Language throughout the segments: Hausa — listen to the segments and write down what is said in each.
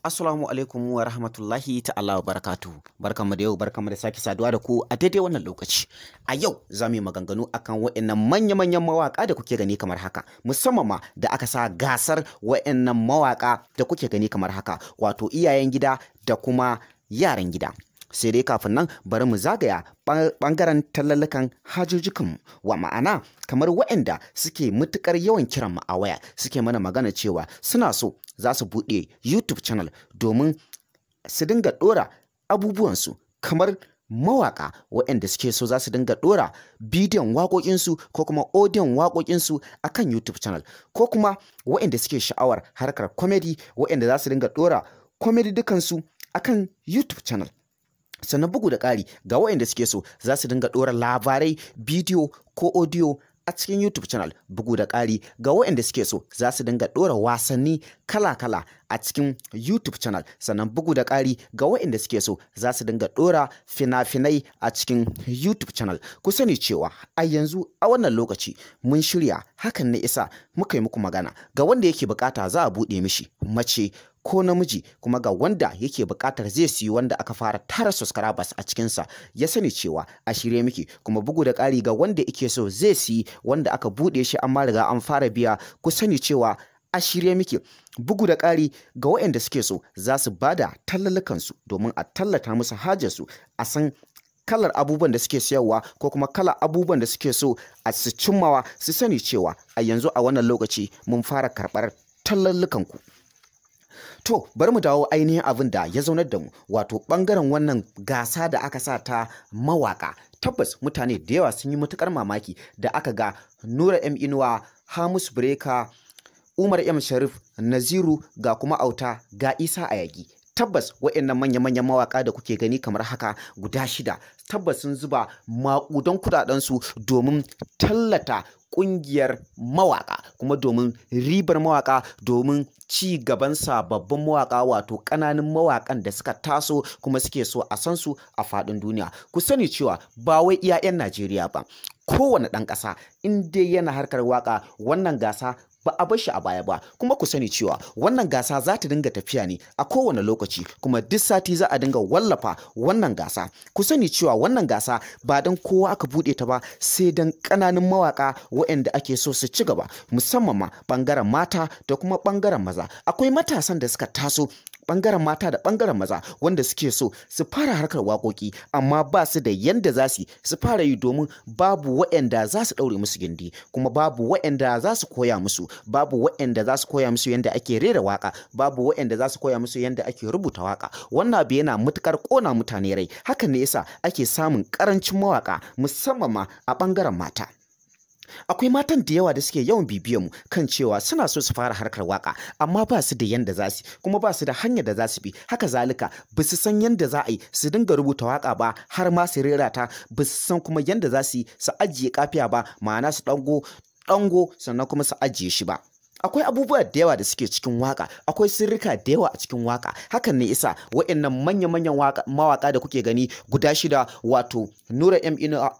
Assalamu alaikum wa rahmatullahi ta'ala wa barakatuhu. Barkanmu da yau, barkanmu da sake saduwa da ku a daidai wannan lokaci. A yau za mu yi maganganu akan waɗannan manya-manyan mawaƙa da kuke gani kamar haka, musamman ma da aka sa gasar waɗannan mawaƙa da kuke gani kamar haka, wato iyayen gida da kuma yaran gida. Sai dai kafin nan bari mu zagaya ɓangaren talalakan hajojikanmu, wa ma'ana kamar waɗanda suke matuƙar yawan kiran mu a waya suke mana magana cewa suna so za su buɗe YouTube channel domin su dinga ɗora abubuwansu, kamar mawaƙa waɗanda suke so za su dinga ɗora bidiyon waƙoƙinsu ko kuma odiyon waƙoƙinsu a kan YouTube channel, ko kuma waɗanda suke sha'awar harkar comedy waɗanda za su dinga ɗora comedy dukansu a kan YouTube channel. Sannan bugu da ƙari ga waɗanda suke so za su dinga ɗora labarai, bidiyo ko audio a cikin YouTube channel. Bugu da ƙari ga waɗanda suke so za su dinga ɗora wasanni kala-kala a cikin YouTube channel. Sannan bugu da ƙari ga waɗanda suke so za su dinga ɗora fina-finai a cikin YouTube channel. Ku sani cewa a yanzu a wannan lokaci mun shirya, hakan ne isa muka yi muku magana ga wanda yake bukata za a buɗe mishi, mace ko namiji, kuma ga wanda yake buƙatar zai siyi wanda aka fara tara subscribers a cikinsa ya sani cewa a shirye miki. Kuma bugu da ƙari ga wanda yake so zai siyi wanda aka buɗe shi amma riga an fara biya, ku sani cewa a shirye miki. Bugu da ƙari ga waɗanda suke so za su bada tallalukansu domin a tallata musu hajarsu, a san kalar abubuwan da suke sayarwa ko kuma kalar abubuwan da suke so a su cimmawa, su sani cewa a yanzu a wannan lokaci mun fara karɓar tallalukanku. To bari mu dawo ainihin abin da ya zaunar da mu, wato ɓangaren wannan gasa da aka sa ta mawaƙa. Tabbas mutane da yawa sun yi matuƙar mamaki da aka ga Nura M Inuwa, Hamus Breka, Umar M Sharif, Naziru, ga kuma Auta, ga Isa Ayagi. Tabbas waɗannan manya-manyan mawaƙa da kuke gani kamar haka guda shida, tabbas sun zuba maƙudan kuɗaɗensu domin tallata ƙungiyar mawaƙa, kuma domin ribar mawaƙa, domin ci gaban sababbin mawaƙa, wato ƙananun mawaƙan da suka taso kuma suke so a san su a faɗin duniya. Ku sani cewa ba wai iya 'yan Najeriya ba, kowane ɗan ƙasa in dai yana harkar waƙa, wannan gasa ba a bar shi a baya ba. Kuma ku sani cewa wannan gasa za ta dinga tafiya ne a kowane lokaci, kuma duk sati za a dinga wallafa wannan gasa. Ku sani cewa wannan gasa ba don kowa aka buɗe ta ba, sai don ƙananun mawaƙa waɗanda ake so su ci gaba, musamman ma ɓangaren mata da kuma ɓangaren maza. Akwai matasan da suka taso ɓangaren mata da ɓangaren maza wanda suke so su fara harkar waƙoƙi, amma ba su da yanda za su fara yi, domin babu waɗanda za su ɗaure musu gindi, kuma babu waɗanda za su koya musu, babu waɗanda za su koya musu yanda ake rera waƙa, babu waɗanda za su koya musu yanda ake rubuta waƙa. Wannan abu yana matuƙar ƙona mutane rai, hakan ne yasa ake samun ƙarancin mawaƙa, musamman ma a ɓangaren mata. Akwai matan da yawa da suke yawan bibiyar mu kan cewa suna so su fara harkar waka, amma ba su da yanda za su, kuma ba su da hanyar da za su bi. Haka zalika ba su san yanda za a yi su dinga rubuta waka ba, har ma su rera ta, ba su san kuma yanda za su yi su ajiye kafiya ba, ma'ana su dango sannan kuma su ajiye shi ba. Akwai abubuwa da yawa da suke cikin waka, akwai sirrika da yawa a cikin waka. Hakan ne isa waɗannan manya-manyan mawaka da kuke gani guda shida, wato Nura M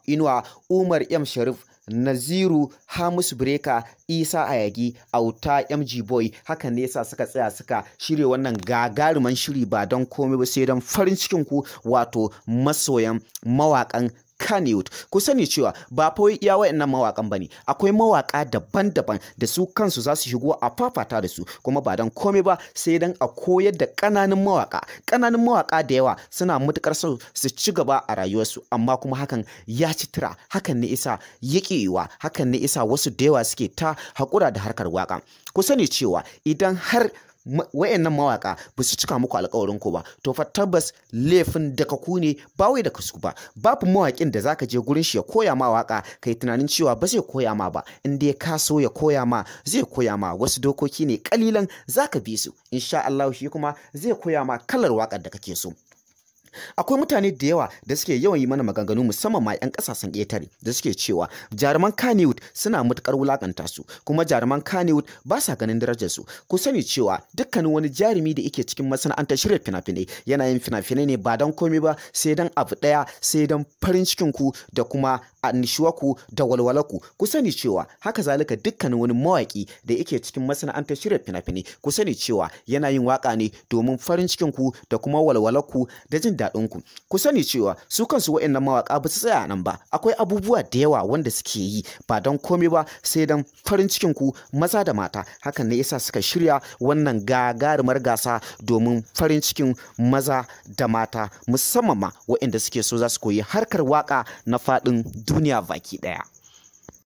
Inuwa, Umar M Sharif, Naziru, Hamus Breka, Isa Ayagi, Auta MG Boy. Hakan ne yasa suka tsaya suka shirya wannan gagaruman shiri ba don komai ba sai don farin cikin ku, wato masoyan mawaƙan Kannywood. Ku sani cewa ba fa iya wayannan mawaƙan bane, akwai mawaƙa daban-daban da su kansu za su shigo a fafata da su, kuma ba don komai ba sai don a koyar da ƙananun mawaƙa. Ƙananun mawaƙa da yawa suna matuƙar so su ci gaba a rayuwarsu, amma kuma hakan ya ci tura, hakan ne isa ya yiwa, hakan ne isa wasu da yawa suke ta haƙura da harkar waƙa. Ku sani cewa idan har wayannan mawaka ba su cika muku alƙawarin ku ba, to fa tabbas laifin daga ku ne, ba wai daga su ba. Babu mawaƙin da zaka je gurin shi ya koya ma waka kai tunanin cewa ba zai koya ma ba. In dai ka so ya koya ma, zai koya ma. Wasu dokoki ne kalilan zaka bi su, insha Allah shi kuma zai koya ma kalar waƙar da kake so. Akwai mutane da yawa da suke yawan yi mana maganganu, musamman ma 'yan ƙasashen ƙetare, da suke cewa jaruman Kannywood suna matuƙar wulaƙanta su, kuma jaruman Kannywood ba sa ganin darajar su. Ku sani cewa dukkanin wani jarumi da yake cikin masana'antar shirya fina-finai yana yin fina-finai ne ba don komai ba sai don abu ɗaya, sai don farin cikin ku da kuma annishuwarku da walwalarku. Ku sani cewa haka zalika dukkanin wani mawaƙi da yake cikin masana'antar shirya fina-finai, ku sani cewa yana yin waƙa ne domin farin cikinku da kuma walwalarku da jin daɗinku. Ku sani cewa su kansu waɗannan mawaƙa ba su tsaya nan ba, akwai abubuwa da yawa wanda suke yi ba don komai ba sai don farin cikinku maza da mata. Hakan ne yasa suka shirya wannan gagarumar gasa domin farin cikin maza da mata, musamman ma waɗanda suke so za su koyi harkar waƙa na faɗin duniya baki ɗaya.